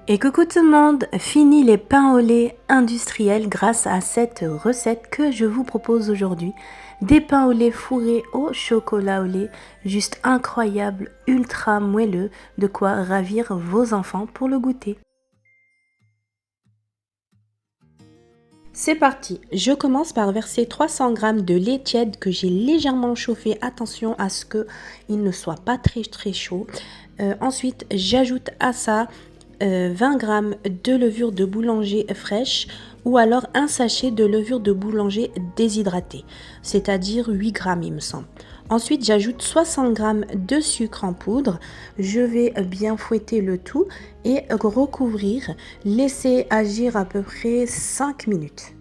Et coucou tout le monde, fini les pains au lait industriels grâce à cette recette que je vous propose aujourd'hui. Des pains au lait fourrés au chocolat au lait, juste incroyable, ultra moelleux, de quoi ravir vos enfants pour le goûter. C'est parti, je commence par verser 300 g de lait tiède que j'ai légèrement chauffé, attention à ce qu'il ne soit pas très chaud. Ensuite j'ajoute à ça 20 g de levure de boulanger fraîche ou alors un sachet de levure de boulanger déshydratée, c'est-à-dire 8 g il me semble. Ensuite, j'ajoute 60 g de sucre en poudre. Je vais bien fouetter le tout et recouvrir, laisser agir à peu près 5 minutes.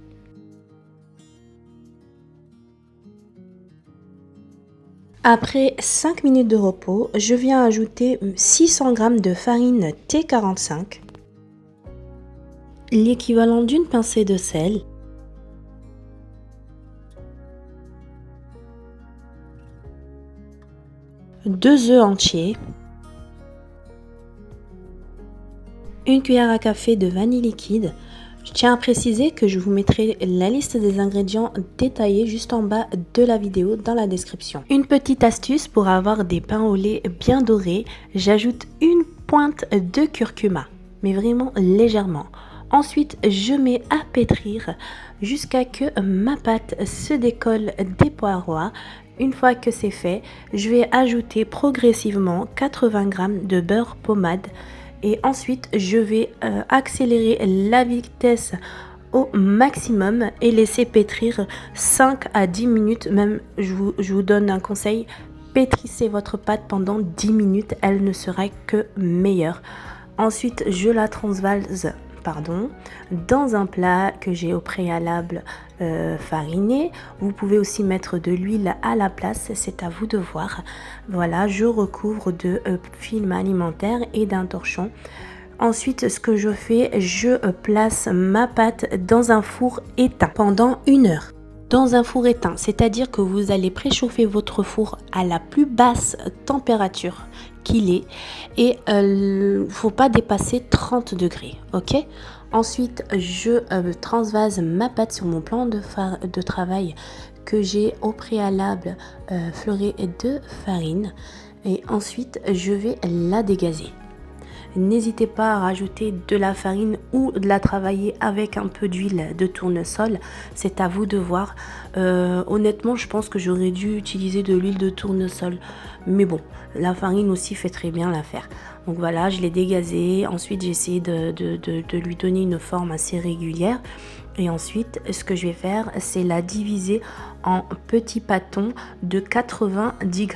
Après 5 minutes de repos, je viens ajouter 600 g de farine T45, l'équivalent d'une pincée de sel, deux œufs entiers, une cuillère à café de vanille liquide. Je tiens à préciser que je vous mettrai la liste des ingrédients détaillés juste en bas de la vidéo dans la description. Une petite astuce pour avoir des pains au lait bien dorés, j'ajoute une pointe de curcuma, mais vraiment légèrement. Ensuite, je mets à pétrir jusqu'à que ma pâte se décolle des parois. Une fois que c'est fait, je vais ajouter progressivement 80 g de beurre pommade. Et ensuite, je vais accélérer la vitesse au maximum et laisser pétrir 5 à 10 minutes. Même, je vous donne un conseil, pétrissez votre pâte pendant 10 minutes, elle ne sera que meilleure. Ensuite, je la transvase dans un plat que j'ai au préalable fariné. Vous pouvez aussi mettre de l'huile à la place, c'est à vous de voir. Voilà, je recouvre de film alimentaire et d'un torchon. Ensuite, ce que je fais, je place ma pâte dans un four éteint pendant 1 heure. Dans un four éteint, c'est-à-dire que vous allez préchauffer votre four à la plus basse température qu'il est et faut pas dépasser 30 degrés, ok? Ensuite, je transvase ma pâte sur mon plan de travail que j'ai au préalable fleuré de farine et ensuite je vais la dégazer. N'hésitez pas à rajouter de la farine ou de la travailler avec un peu d'huile de tournesol. C'est à vous de voir. Honnêtement, je pense que j'aurais dû utiliser de l'huile de tournesol. Mais bon, la farine aussi fait très bien l'affaire. Donc voilà, je l'ai dégazée. Ensuite, j'ai essayé de lui donner une forme assez régulière. Et ensuite, ce que je vais faire, c'est la diviser en petits pâtons de 90 g.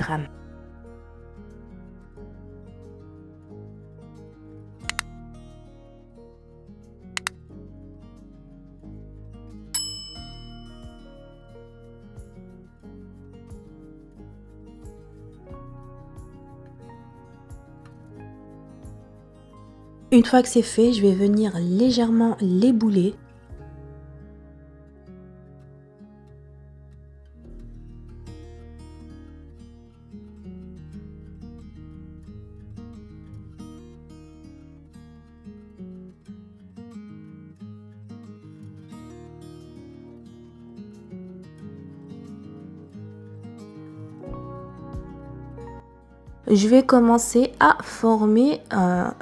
Une fois que c'est fait, je vais venir légèrement l'ébouler. Je vais commencer à former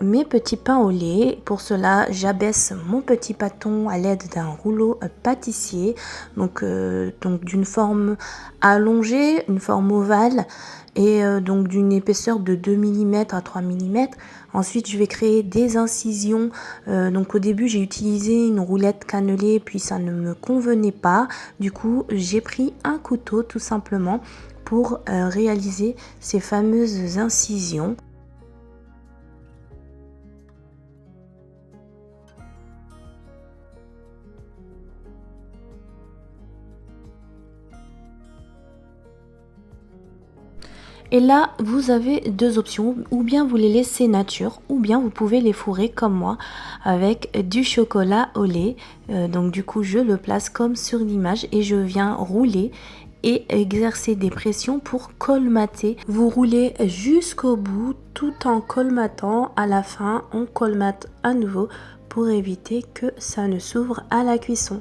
mes petits pains au lait. Pour cela, j'abaisse mon petit bâton à l'aide d'un rouleau pâtissier, donc d'une forme allongée, une forme ovale et donc d'une épaisseur de 2 mm à 3 mm. Ensuite, je vais créer des incisions. Donc au début, j'ai utilisé une roulette cannelée, puis ça ne me convenait pas. Du coup, j'ai pris un couteau tout simplement pour réaliser ces fameuses incisions. Et là, vous avez deux options, ou bien vous les laissez nature, ou bien vous pouvez les fourrer comme moi avec du chocolat au lait. Donc du coup, je le place comme sur l'image et je viens rouler et exercer des pressions pour colmater. Vous roulez jusqu'au bout tout en colmatant. À la fin, on colmate à nouveau pour éviter que ça ne s'ouvre à la cuisson.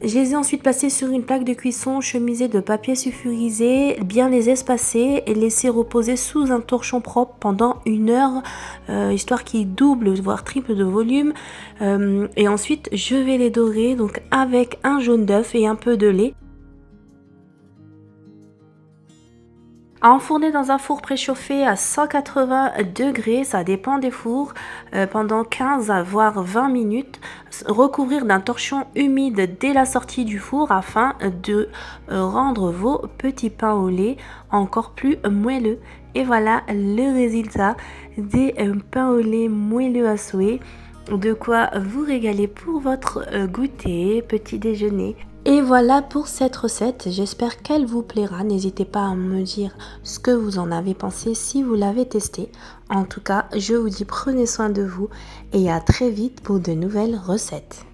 Je les ai ensuite placés sur une plaque de cuisson chemisée de papier sulfurisé, bien les espacer et laisser reposer sous un torchon propre pendant 1 heure, histoire qu'ils doublent voire triplent de volume. Et ensuite je vais les dorer donc avec un jaune d'œuf et un peu de lait. À enfourner dans un four préchauffé à 180 degrés, ça dépend des fours, pendant 15 voire 20 minutes. Recouvrir d'un torchon humide dès la sortie du four afin de rendre vos petits pains au lait encore plus moelleux. Et voilà le résultat des pains au lait moelleux à souhait. De quoi vous régaler pour votre goûter, petit déjeuner. Et voilà pour cette recette, j'espère qu'elle vous plaira. N'hésitez pas à me dire ce que vous en avez pensé si vous l'avez testé. En tout cas, je vous dis prenez soin de vous et à très vite pour de nouvelles recettes.